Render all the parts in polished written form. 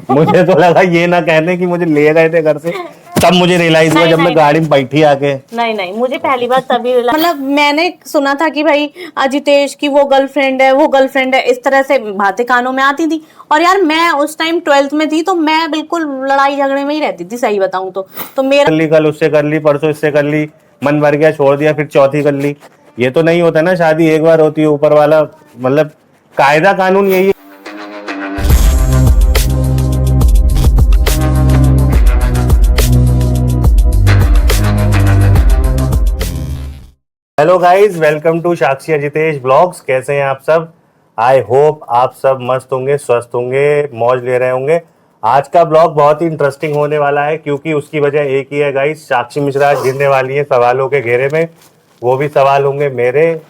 मुझे तो लगा ये ना कहने कि मुझे ले गए थे घर से, तब मुझे रियलाइज हुआ जब मैं गाड़ी में बैठी आके। नहीं नहीं, मुझे पहली बार तभी मतलब मैंने सुना था कि भाई अजितेश की वो गर्लफ्रेंड है, वो गर्लफ्रेंड है, इस तरह से बातें कानों में आती थी। और यार मैं उस टाइम 12th में थी, तो मैं बिल्कुल लड़ाई झगड़े में ही रहती थी, सही बताऊं तो मेरा कर ली, कल उससे कर ली, परसों इससे कर ली, मन भर गया छोड़ दिया, फिर चौथी कर ली। ये तो नहीं होता ना, शादी एक बार होती है, ऊपर वाला मतलब कायदा कानून यही है। Hello guys, welcome to Sakshi Ajitesh vlogs. कैसे हैं आप सब? आई होप आप सब मस्त होंगे, स्वस्थ होंगे, मौज ले रहे होंगे। आज का ब्लॉग बहुत ही इंटरेस्टिंग होने वाला है, क्योंकि उसकी वजह एक ही है गाइस, साक्षी मिश्रा आज गिरने वाली है सवालों के घेरे में। वो भी सवाल होंगे मेरे,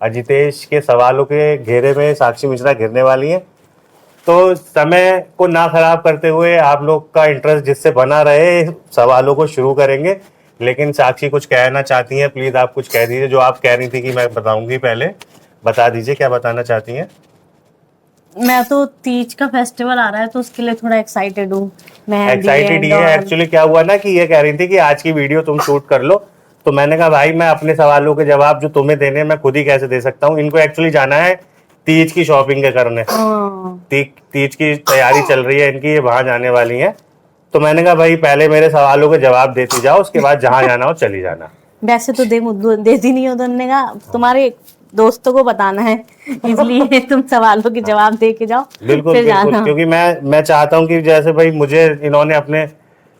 अजितेश के सवालों के घेरे में साक्षी मिश्रा गिरने वाली है। तो समय को ना खराब करते हुए, आप लोग का इंटरेस्ट जिससे बना रहे, सवालों को शुरू करेंगे। लेकिन साक्षी कुछ कहना चाहती हैं, प्लीज आप कुछ कह दीजिए, जो आप कह रही थी कि मैं बताऊंगी, पहले बता दीजिए क्या बताना चाहती हैं। मैं तो तीज का फेस्टिवल आ रहा है, तो उसके लिए थोड़ा एक्साइटेड हूँ। एक्साइटेड ये है, एक्चुअली क्या हुआ ना कि ये कह रही थी कि आज की वीडियो तुम शूट कर लो। तो मैंने कहा भाई मैं अपने सवालों के जवाब जो तुम्हें देने मैं खुद ही कैसे दे सकता हूँ। इनको एक्चुअली जाना है तीज की शॉपिंग के करने। तीज की तैयारी चल रही है इनकी, ये वहां जाने वाली है। तो मैंने कहा भाई पहले मेरे सवालों के जवाब देती जाओ, उसके बाद जहां जाना हो चली जाना। वैसे तो देती नहीं हो, तुमने कहा तुम्हारे दोस्तों को बताना है, इसलिए तुम सवालों के जवाब दे के जाओ। बिल्कुल फिर बिल्कुल, जाना। क्योंकि मैं चाहता हूँ कि जैसे भाई मुझे इन्होंने अपने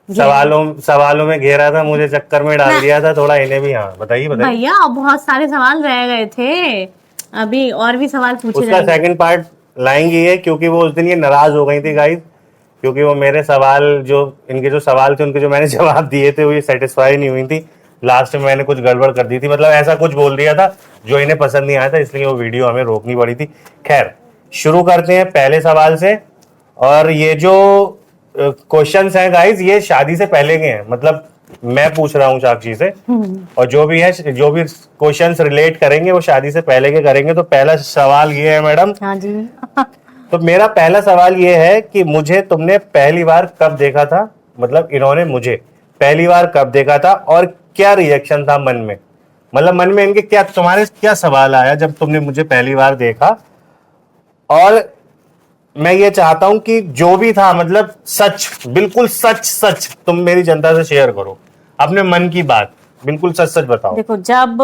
सवालों में घेरा था, मुझे चक्कर में डाल दिया था थोड़ा, इन्हें भी। हाँ बताइए बताइए भैया, बहुत सारे सवाल रह गए थे, अभी और भी सवाल पूछे उसका जाएंगे। सेकंड पार्ट लाएंगे ये, क्योंकि वो उस दिन ये नाराज हो गई थी गाइस, क्योंकि वो मेरे सवाल जो इनके जो सवाल थे उनके जो मैंने जवाब दिए थे वो ये सेटिस्फाई नहीं हुई थी। लास्ट में मैंने कुछ गड़बड़ कर दी थी, मतलब ऐसा कुछ बोल दिया था जो इन्हें पसंद नहीं आया था, इसलिए वो वीडियो हमें रोकनी पड़ी थी। खैर, शुरू करते हैं पहले सवाल से। और ये जो क्वेश्चंस हैं गाइस, ये शादी से पहले के हैं, मतलब मैं पूछ रहा हूँ साक्षी से। और जो भी क्वेश्चंस रिलेट करेंगे वो शादी से पहले के करेंगे। तो पहला सवाल ये है मैडम। हाँ जी। तो मेरा पहला सवाल ये है कि मुझे तुमने पहली बार कब देखा था, मतलब इन्होंने मुझे पहली बार कब देखा था और क्या रिएक्शन था मन में, मतलब मन में इनके क्या, तुम्हारे क्या सवाल आया जब तुमने मुझे पहली बार देखा। और मैं ये चाहता हूं कि जो भी था, मतलब सच, बिल्कुल सच सच तुम मेरी जनता से शेयर करो अपने मन की बात, बिल्कुल सच सच बताओ। देखो, जब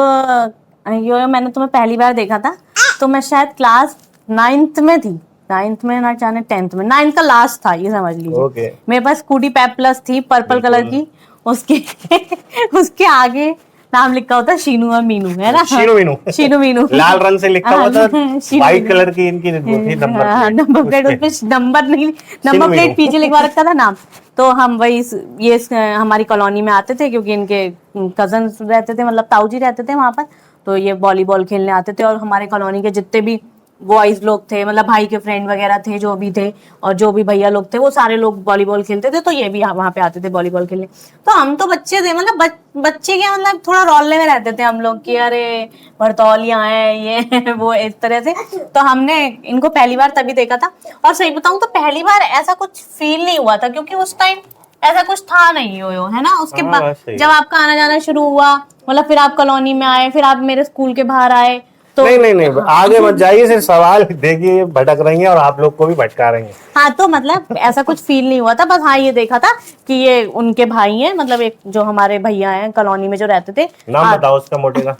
यो मैंने तुम्हें पहली बार देखा था, तो मैं शायद क्लास 9th में थी, 9th में ना जाने 10th में, 9th का लास्ट था ये समझ लीजिए। मेरे पास स्कूटी पेप प्लस थी पर्पल कलर की, उसके उसके आगे नाम लिखा होता शीनू और मीनू, है ना? शीनू मीनू लाल रंग से लिखा हुआ था, व्हाइट कलर की इनकी नंबर प्लेट, उसपे नंबर नहीं, नंबर प्लेट पीछे लिखवा रखा था नाम। तो हम वही ये हमारी कॉलोनी में आते थे, क्योंकि इनके कजन रहते थे, मतलब ताऊ जी रहते थे वहां पर। तो ये वॉलीबॉल खेलने आते थे, और हमारे कॉलोनी के जितने भी बॉयज लोग थे, मतलब भाई के फ्रेंड वगैरह थे जो भी थे, और जो भी भैया लोग थे, वो सारे लोग वॉलीबॉल खेलते थे, तो ये भी वहां पे आते थे वॉलीबॉल खेलने। तो हम तो बच्चे थे, मतलब बच्चे क्या, मतलब थोड़ा रोलने में रहते थे हम लोग कि अरे भरतौलिया है ये वो, इस तरह से। तो हमने इनको पहली बार तभी देखा था। और सही बताऊं तो पहली बार ऐसा कुछ फील नहीं हुआ था, क्योंकि उस टाइम ऐसा कुछ था नहीं, यो है ना। उसके बाद जब आपका आना जाना शुरू हुआ, मतलब फिर आप कॉलोनी में आए, फिर आप मेरे स्कूल के बाहर आए, तो नहीं आगे मत जाइए, सिर्फ सवाल देखिए भटक रही हैं और आप लोग को भी भटका रही हैं। हाँ, तो मतलब ऐसा कुछ फील नहीं हुआ था, बस हाँ ये देखा था कि ये उनके भाई हैं, मतलब एक जो हमारे भैया हैं कॉलोनी में जो रहते थे। नाम बताओ उसका, मोटे का।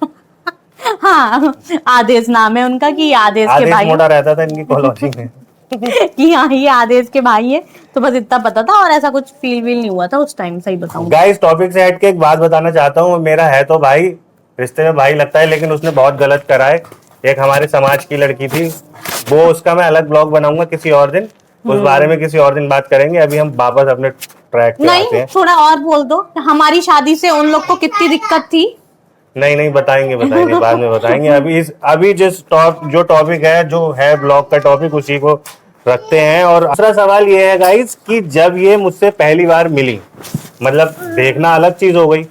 हाँ, आदेश नाम है उनका, कि आदेश के भाई मोटा रहता था इनकी कॉलोनी में। कि हाँ ये आदेश के भाई है। तो बस इतना पता था, और ऐसा कुछ फील नहीं हुआ था उस टाइम, सही बताऊं। गाइस, टॉपिक से हट के एक बात बताना चाहता हूँ। मेरा है तो भाई, रिश्ते में भाई लगता है, लेकिन उसने बहुत गलत करा है। एक हमारे समाज की लड़की थी, वो, उसका मैं अलग ब्लॉग बनाऊंगा किसी और दिन, उस बारे में किसी और दिन बात करेंगे। अभी हम वापस अपने ट्रैक पे आते हैं। थोड़ा और बोल दो, हमारी शादी से उन लोग को कितनी दिक्कत थी। नहीं बताएंगे बाद में बताएंगे। अभी जो टॉपिक है, जो है ब्लॉग का टॉपिक, उसी को रखते हैं। और दूसरा सवाल ये है गाइस कि जब ये मुझसे पहली बार मिली, मतलब देखना अलग चीज हो गई,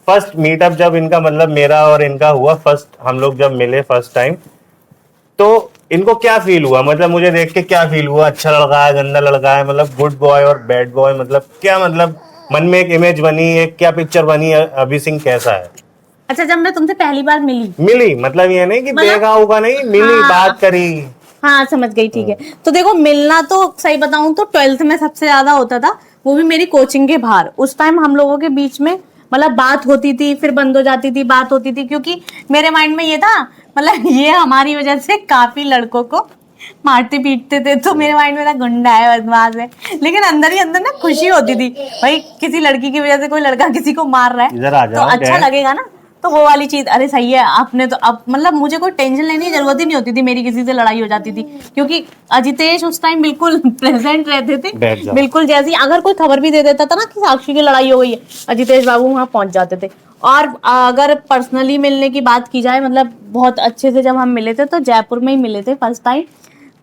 फर्स्ट मीटअप जब इनका, मतलब मेरा और इनका हुआ, फर्स्ट हम लोग जब मिले फर्स्ट टाइम, तो इनको क्या फील हुआ, मतलब मुझे देख के क्या फील हुआ, अच्छा लड़का है, गंदा लड़का है, मतलब गुड बॉय और बैड बॉय, मतलब क्या, मतलब मन में एक इमेज बनी, एक क्या पिक्चर बनी है अभी सिंह कैसा है? अच्छा, जब मैं तुमसे पहली बार मिली मतलब ये नहीं कि मतलब- देखा होगा, नहीं मिली, हाँ। बात करी। हाँ समझ गई, ठीक है। तो देखो, मिलना तो सही बताऊं तो 12th में सबसे ज्यादा होता था, वो भी मेरी कोचिंग के बाहर। उस टाइम हम लोगों के बीच में मतलब बात होती थी, फिर बंद हो जाती थी, बात होती थी, क्योंकि मेरे माइंड में ये था, मतलब ये हमारी वजह से काफी लड़कों को मारते पीटते थे, तो मेरे माइंड में था गुंडा है, बदमाश है। लेकिन अंदर ही अंदर ना खुशी होती थी, भाई किसी लड़की की वजह से कोई लड़का किसी को मार रहा इधर आ है तो जाओ, अच्छा डैड। लगेगा ना। तो वो वाली चीज, अरे सही है आपने तो, अब मतलब मुझे कोई टेंशन लेने की जरूरत ही नहीं होती थी, मेरी किसी से लड़ाई हो जाती थी, क्योंकि अजितेश उस टाइम बिल्कुल प्रेजेंट रहते बैठ थे। जाओ। बिल्कुल, जैसी अगर कोई खबर भी दे देता था ना कि साक्षी की लड़ाई हो गई है, अजितेश बाबू वहां पहुंच जाते थे। और अगर पर्सनली मिलने की बात की जाए, मतलब बहुत अच्छे से जब हम मिले थे तो जयपुर में ही मिले थे फर्स्ट टाइम।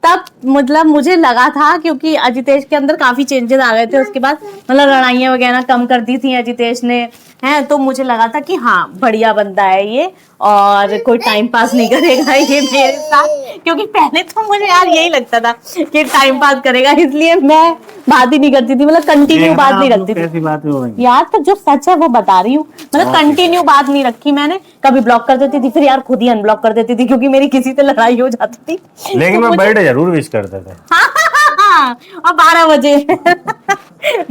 तब मतलब मुझे लगा था, क्योंकि अजितेश के अंदर काफी चेंजेस आ गए थे उसके बाद, मतलब लड़ाइयाँ वगैरह कम कर दी थी अजितेश ने, है। तो मुझे लगा था कि हाँ बढ़िया बंदा है ये, और कोई टाइम पास नहीं करेगा ये मेरे साथ, क्योंकि पहले तो मुझे यार यही लगता था कि टाइम पास करेगा, इसलिए मैं बात ही नहीं करती थी, मतलब कंटिन्यू बात नहीं रखती थी। कैसी बातें हो रही यार तो जो सच है वो बता रही हूँ, मतलब कंटिन्यू बात नहीं रखी मैंने, कभी ब्लॉक कर देती थी, फिर यार खुद ही अनब्लॉक कर देती थी, क्योंकि मेरी किसी से लड़ाई हो जाती थी। लेकिन तो मैं मुझे- बर्थडे जरूर विश करता था। हाँ, और 12 बजे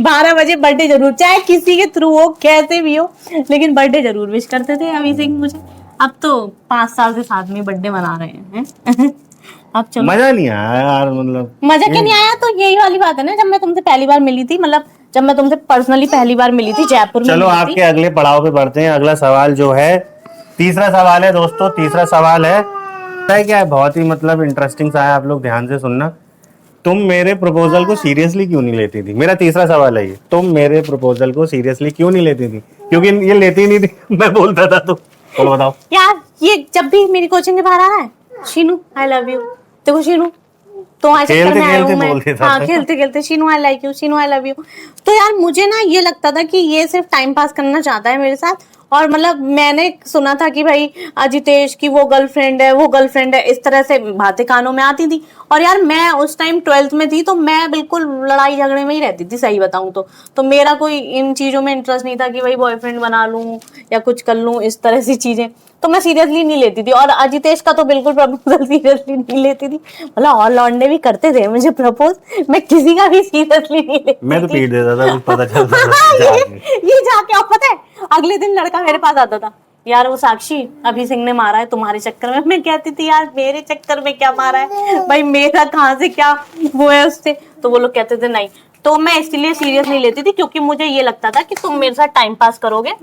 12 बजे बर्थडे जरूर, चाहे किसी के थ्रू हो, कैसे भी हो, लेकिन बर्थडे जरूर विश करते थे अभी सिंह मुझे। अब तो 5 साल से साथ में बर्थडे मना रहे हैं अब चलो, मजा नहीं आया यार, मतलब मजा क्यों नहीं आया? तो यही वाली बात है ना, जब मैं तुमसे पहली बार मिली थी, मतलब जब मैं तुमसे पर्सनली पहली बार मिली थी जयपुर में चलो मिली आपके थी। अगले पड़ाव पे बढ़ते हैं। अगला सवाल जो है, तीसरा सवाल है दोस्तों, तीसरा सवाल है, पता है क्या है, बहुत ही मतलब इंटरेस्टिंग सा है, आप लोग ध्यान से सुनना। तुम मेरे प्रपोजल को सीरियसली क्यों नहीं लेती थी? मेरा तीसरा सवाल है ये, तुम मेरे प्रपोजल को सीरियसली क्यों नहीं लेती थी? क्योंकि ये लेती नहीं थी मैं बोलता था तो। चलो बताओ। यार ये जब भी मेरी कोचिंग के बाहर आ रहा है, शीनू आई लव यू, देखो शीनू तुम्हारे चक्कर खेलते में आई हूँ खेलते मैं। बोल देता हाँ था। खेलते खेलते, Sheenu I like you, Sheenu I love you. तो यार मुझे ना ये लगता था कि ये सिर्फ टाइम पास करना चाहता है मेरे साथ, और मतलब मैंने सुना था कि भाई अजितेश की वो गर्लफ्रेंड है, वो गर्लफ्रेंड है, इस तरह से बातें कानों में आती थी। और यार मैं उस टाइम 12th में थी, तो मैं बिल्कुल लड़ाई झगड़े में ही रहती थी, सही बताऊं तो मेरा कोई इन चीजों में इंटरेस्ट नहीं था कि भाई बॉयफ्रेंड बना लूं या कुछ कर लूं, इस तरह सी चीजें तो मैं सीरियसली नहीं लेती थी। और अजितेश का तो बिल्कुल प्रपोजल सीरियसली नहीं लेती थी, मतलब और लौंडे भी करते थे मुझे प्रपोज, मैं किसी का भी सीरियसली नहीं लेती मैं तो थी। पीट देता था, कुछ पता चलता था हाँ, जाके। ये जाके, और पता है अगले दिन लड़का मेरे पास आता था, यार वो साक्षी अभी सिंह ने मारा है तुम्हारे चक्कर में। मैं कहती थी यार मेरे चक्कर में क्या मारा है भाई, मेरा कहाँ से क्या वो है उससे। तो वो लोग कहते थे नहीं, तो मैं इसलिए सीरियस नहीं लेती थी, क्योंकि मुझे ये लगता था कि तुम मेरे साथ टाइम पास करोगे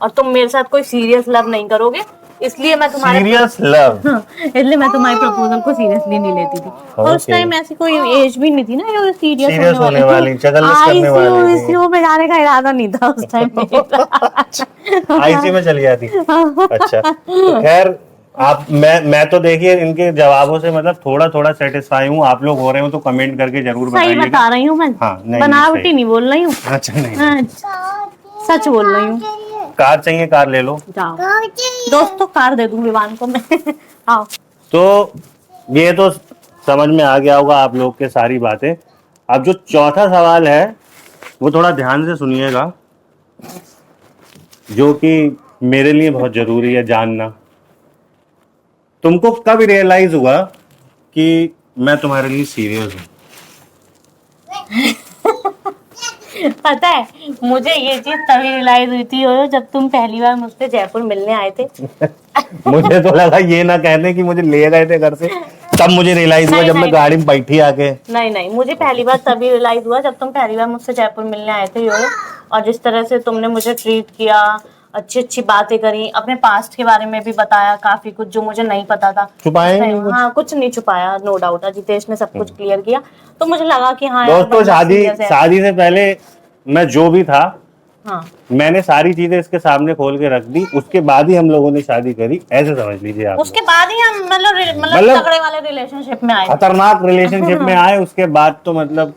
और तुम मेरे साथ कोई सीरियस लव नहीं करोगे, इसलिए मैं तुम्हारे सीरियस लव। इसलिए मैं तुम्हारे प्रपोजल को सीरियसली नहीं लेती थी। और उस Okay. टाइम ऐसी कोई एज भी नहीं थी ना जो सीरियस Serious होने वाली, चगलस करने वाली थी। आईसीयू में जाने का इरादा नहीं था उस टाइम मेरा। आईसी में चली जाती। अच्छा तो खैर, आप मैं तो देखिए इनके जवाबों से मतलब थोड़ा थोड़ा सेटिस्फाई हूँ। आप लोग हो रहे हो तो कमेंट करके जरूर सही बताइएगा। बता रही हूँ मैं, हाँ, नहीं, बनावटी सही। नहीं बोल रही हूँ। अच्छा नहीं, हाँ, सच बोल रही हूँ। कार चाहिए, कार ले लो। जाओ दोस्तों, कार दे दूँ विवान को मैं। आओ। तो ये तो समझ में आ गया होगा आप लोग के सारी बातें। अब जो चौथा सवाल है वो थोड़ा ध्यान से सुनिएगा, जो कि मेरे लिए बहुत जरूरी है जानना। तुमको कब रियलाइज हुआ कि मैं तुम्हारे लिए सीरियस हूँ? पता है मुझे ये चीज तभी रियलाइज हुई थी जब तुम पहली बार मुझसे जयपुर मिलने आए थे। मुझे तो लगा ये ना कहने कि मुझे ले गए थे घर से, तब मुझे रियलाइज हुआ नहीं, जब नहीं, मैं गाड़ी में बैठी आके। नहीं नहीं, मुझे पहली बार तभी रियलाइज हुआ जब तुम पहली बार मुझसे जयपुर मिलने आए थे योयो, और जिस तरह से तुमने मुझे ट्रीट किया, अच्छी अच्छी बातें करी, अपने पास्ट के बारे में भी बताया काफी कुछ जो मुझे नहीं पता था। छुपाया नहीं कुछ? हाँ कुछ नहीं छुपाया, नो डाउट अजितेश ने सब कुछ क्लियर किया। तो मुझे लगा कि हाँ यार दोस्तों, बंदा शादी serious है। शादी से पहले मैं जो भी था, हाँ मैंने सारी चीजें इसके सामने खोल के रख दी। उसके बाद ही हम लोगों ने शादी करी, ऐसे समझ लीजिए आप। उसके बाद ही हम मतलब मतलब तगड़े वाले रिलेशनशिप में आए। खतरनाक रिलेशनशिप में आए। उसके बाद तो मतलब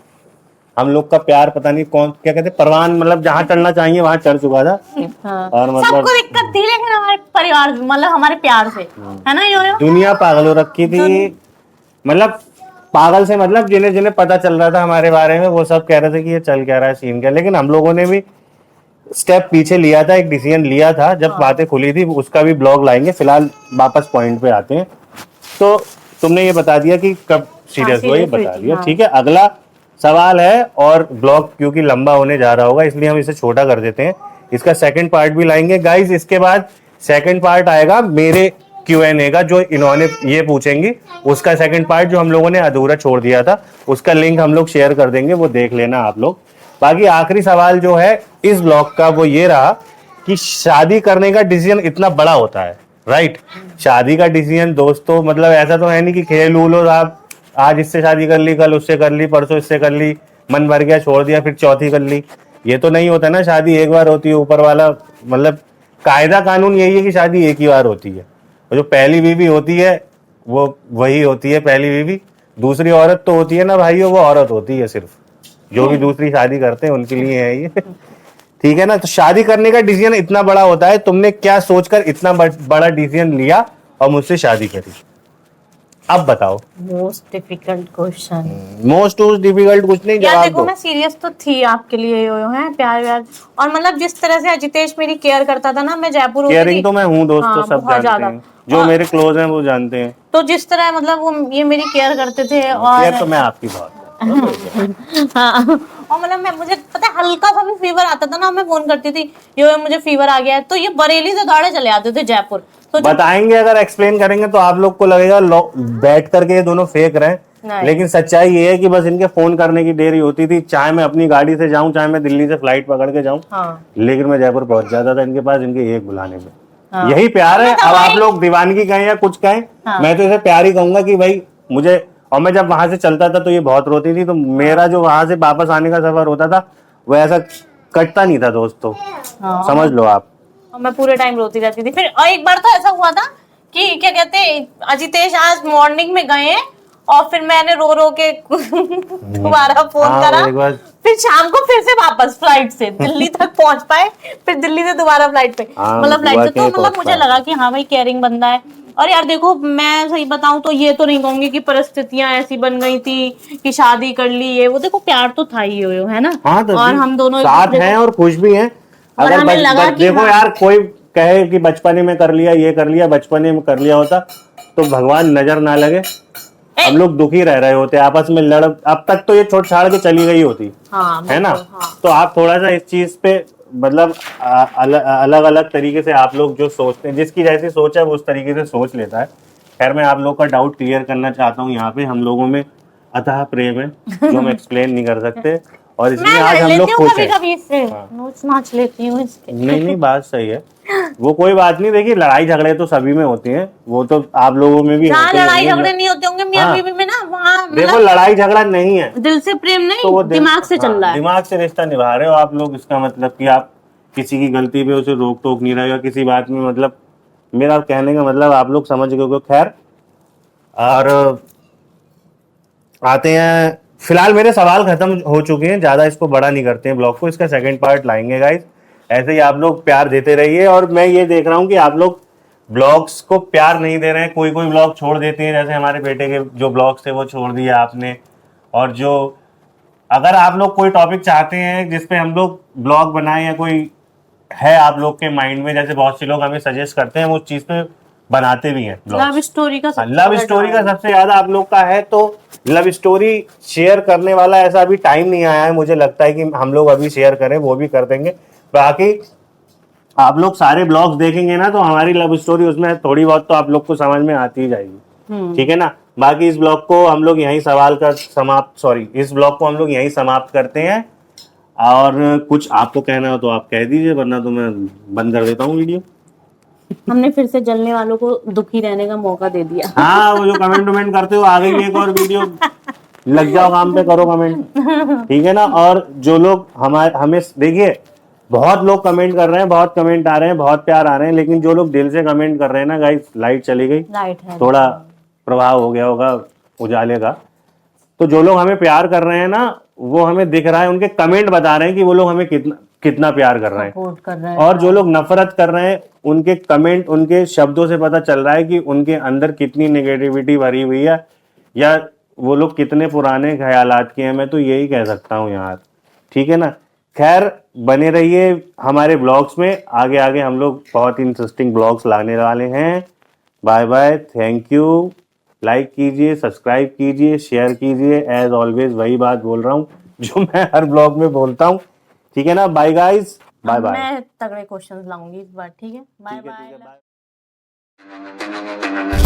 हम लोग का प्यार पता नहीं कौन क्या कहते, परवान, मतलब जहाँ चढ़ना चाहिए वहां चढ़ चुका था। हाँ। और मतलब सबको दिक्कत थी, लेकिन हमारे परिवार मतलब हमारे प्यार से, है ना योयो? दुनिया पागल हो रखी थी मतलब पागल से, मतलब जिन्हें जिन्हें पता चल रहा था हमारे बारे में वो सब कह रहे थे कि ये चल क्या रहा है, सीन क्या। लेकिन हम लोगों ने भी स्टेप पीछे लिया था, एक डिसीजन लिया था जब बातें खुली थी, उसका भी ब्लॉग लाएंगे। फिलहाल वापस पॉइंट पे आते हैं। तो तुमने ये बता दिया कि कब सीरियस हुआ, ये serious हुई बता थी, दिया, हाँ। ठीक है। अगला सवाल है, और ब्लॉग क्योंकि लंबा होने जा रहा होगा इसलिए हम इसे छोटा कर देते हैं। इसका सेकंड पार्ट भी लाएंगे गाइस। इसके बाद सेकंड पार्ट आएगा मेरे Q&A का, जो इन्होंने ये पूछेंगी उसका सेकंड पार्ट, जो हम लोगों ने अधूरा छोड़ दिया था, उसका लिंक हम लोग शेयर कर देंगे, वो देख लेना आप लोग। बाकी आखिरी सवाल जो है इस ब्लॉग का वो ये रहा कि शादी करने का डिसीजन इतना बड़ा होता है, राइट। शादी का डिसीजन दोस्तों मतलब ऐसा तो है नहीं कि खेल उलो, आप आज इससे शादी कर ली, कल उससे कर ली, परसों इससे कर ली, मन भर गया छोड़ दिया, फिर चौथी कर ली। ये तो नहीं होता ना, शादी एक बार होती है। ऊपर वाला मतलब कायदा कानून यही है कि शादी एक ही बार होती है। और जो पहली बीवी होती है वो वही होती है पहली बीवी। दूसरी औरत तो होती है ना भाइयों, वो औरत होती है सिर्फ। जो भी दूसरी शादी करते हैं उनके लिए है ये। ठीक है ना। तो शादी करने का डिसीजन इतना बड़ा होता है, तुमने क्या सोचकर इतना बड़ा डिसीजन लिया और मुझसे शादी करी, अब बताओ। Most difficult question. Most difficult कुछ नहीं, यार जवाब देखो दो। मैं सीरियस तो थी आपके लिए, यो है प्यार व्यार, और मतलब जिस तरह से अजितेश मेरी केयर करता था ना, मैं जयपुर होती केयरिंग थी। तो मैं हूँ दोस्तों, हाँ, सब बहुत जानते ज्यादा। हैं, जो और मेरे क्लोज हैं वो जानते हैं। तो जिस तरह मतलब वो ये मेरी केयर करते थे, केयर और तो मैं आपकी बहुत हाँ, और मतलब मैं, मुझे पता है हल्का सा भी फीवर आता था ना, मैं फोन करती थी, यो मुझे फीवर आ गया है, तो ये बरेली से दौड़े चले आते थे जयपुर। तो बताएंगे। अगर एक्सप्लेन करेंगे तो आप लोग को लगेगा बैठ करके ये दोनों फेंक रहे हैं, नहीं। लेकिन सच्चाई ये है कि बस इनके फोन करने की देरी होती थी। चाहे मैं अपनी गाड़ी से जाऊं, चाहे मैं दिल्ली से फ्लाइट पकड़ के जाऊं, हाँ, लेकिन मैं जयपुर पहुंच जाता था इनके पास, इनके एक बुलाने में। हाँ। यही प्यार है। मैं अब आप दवाई- लोग दीवानगी कहें या कुछ कहें, हाँ। मैं तो इसे प्यार ही कहूंगा कि भाई मुझे। और मैं जब वहां से चलता था तो ये बहुत रोती थी, तो मेरा जो वहां से वापस आने का सफर होता था वो ऐसा कटता नहीं था दोस्तों, हाँ। समझ लो आप। और मैं पूरे टाइम रोती रहती थी। फिर और एक बार तो ऐसा हुआ था कि क्या कहते हैं, अजितेश आज मॉर्निंग में गए हैं, और फिर मैंने रो रो के दोबारा फोन हाँ, करा, एक बार- फिर शाम को फिर से वापस फ्लाइट से दिल्ली तक पहुंच पाए, फिर दिल्ली से दोबारा फ्लाइट पे, हाँ, मतलब फ्लाइट हुआ से। कि तो मतलब पहुंच मुझे पाए। लगा कि हाँ भाई केयरिंग बंदा है। और यार देखो मैं सही बताऊं तो ये तो नहीं कहूंगी कि परिस्थितियां ऐसी बन गई थी कि शादी कर ली, ये वो, देखो प्यार तो था ही, यो है ना। हाँ, तो और हम दोनों एक साथ दूसरे हैं को- और खुश भी हैं। और अगर हमें लगा कि देखो हाँ। यार, कोई कहे कि बचपने में कर लिया, ये कर लिया, बचपने में कर लिया होता तो भगवान नजर ना लगे, हम लोग दुखी रह रहे होते आपस में लड़, अब तक तो ये छोड़ छाड़ के चली गई होती, हाँ, है ना। बिल्कुल, हाँ। तो आप थोड़ा सा इस चीज पे मतलब अलग अलग तरीके से आप लोग जो सोचते हैं, जिसकी जैसी सोच है वो उस तरीके से सोच लेता है। खैर मैं आप लोग का डाउट क्लियर करना चाहता हूँ। यहाँ पे हम लोगों में अथाह प्रेम है जो हम एक्सप्लेन नहीं कर सकते, और इसलिए मैं आज लड़ हम लेती लोग हूँ खुश कभी हैं। कभी इससे, नोच नाच लेती हूँ इसके। नहीं नहीं, बात सही है, वो कोई बात नहीं। देखिए लड़ाई झगड़े तो सभी में होते हैं, वो तो आप लोगों में भी जहाँ होते ही लड़ाई होंगे। झगड़े नहीं होते होंगे मियां हाँ। बीवी में ना, वहाँ देखो मतलब लड़ाई झगड़ा नहीं है दिल से प्रेम तो वो नहीं, दिमाग से चल रहा है। दिमाग से रिश्ता निभा रहे हो आप लोग। इसका मतलब कि आप किसी की गलती पे उसे रोक टोक नहीं रहे हो किसी बात में, मतलब मेरा कहने का मतलब आप लोग समझ गए हो। खैर, और आते हैं, फिलहाल मेरे सवाल खत्म हो चुके हैं, ज्यादा इसको बड़ा नहीं करते हैं ब्लॉग को। इसका सेकंड पार्ट लाएंगे गाइस। ऐसे ही आप लोग प्यार देते रहिए। और मैं ये देख रहा हूँ कि आप लोग ब्लॉग्स को प्यार नहीं दे रहे हैं, कोई कोई ब्लॉग छोड़ देते हैं, जैसे हमारे बेटे के जो ब्लॉग्स थे वो छोड़ दिए आपने। और जो अगर आप लोग कोई टॉपिक चाहते हैं जिसपे हम लोग ब्लॉग बनाएं, या कोई है आप लोग के माइंड में, जैसे बहुत से लोग हमें सजेस्ट करते हैं, वो चीज पे बनाते भी हैं लव स्टोरी का सबसे लव बड़ा स्टोरी का ड्रामा। सबसे ज्यादा आप लोग का है, तो लव स्टोरी शेयर करने वाला ऐसा अभी टाइम नहीं आया है। मुझे लगता है कि हम लोग अभी शेयर करें, वो भी कर देंगे। बाकी आप लोग सारे ब्लॉग्स देखेंगे ना, तो हमारी लव स्टोरी उसमें थोड़ी बहुत तो आप लोग को समझ में आती ही जाएगी, ठीक है ना। बाकी इस ब्लॉग को हम लोग यहीं इस ब्लॉग को हम लोग यहीं समाप्त करते हैं। और कुछ आपको कहना हो तो आप कह दीजिए, वरना तो मैं बंद कर देता हूँ वीडियो। हमने फिर से जलने वालों को दुखी रहने का मौका दे दिया। हाँ, वो जो कमेंट वमेंट करते हो, आ गई एक और वीडियो, लग जाओ काम पे, करो कमेंट, ठीक है ना। और जो लोग हमें देखिए, बहुत लोग कमेंट कर रहे हैं, बहुत कमेंट आ रहे हैं, बहुत प्यार आ रहे हैं, लेकिन जो लोग दिल से कमेंट कर रहे हैं ना गाइस, लाइट चली गई, लाइट है थोड़ा प्रभाव हो गया होगा उजाले का। तो जो लोग हमें प्यार कर रहे हैं ना, वो हमें दिख रहा है, उनके कमेंट बता रहे हैं कि वो लोग हमें कितना प्यार कर रहे हैं। सपोर्ट कर रहे हैं। और जो लोग नफरत कर रहे हैं, उनके कमेंट, उनके शब्दों से पता चल रहा है कि उनके अंदर कितनी नेगेटिविटी भरी हुई है, या वो लोग कितने पुराने ख्यालात के हैं, मैं तो यही कह सकता हूँ यार। ठीक है ना। खैर बने रहिए हमारे ब्लॉग्स में, आगे आगे हम लोग बहुत इंटरेस्टिंग ब्लॉग्स लाने वाले हैं। Bye bye, thank you. Like कीजिए, सब्सक्राइब कीजिए, शेयर कीजिए, एज ऑलवेज वही बात बोल रहा हूँ जो मैं हर ब्लॉग में बोलता हूँ। ठीक है ना। Bye guys, bye bye. मैं तगड़े क्वेश्चंस लाऊंगी इस बार। ठीक है, बाय बाय। बाय।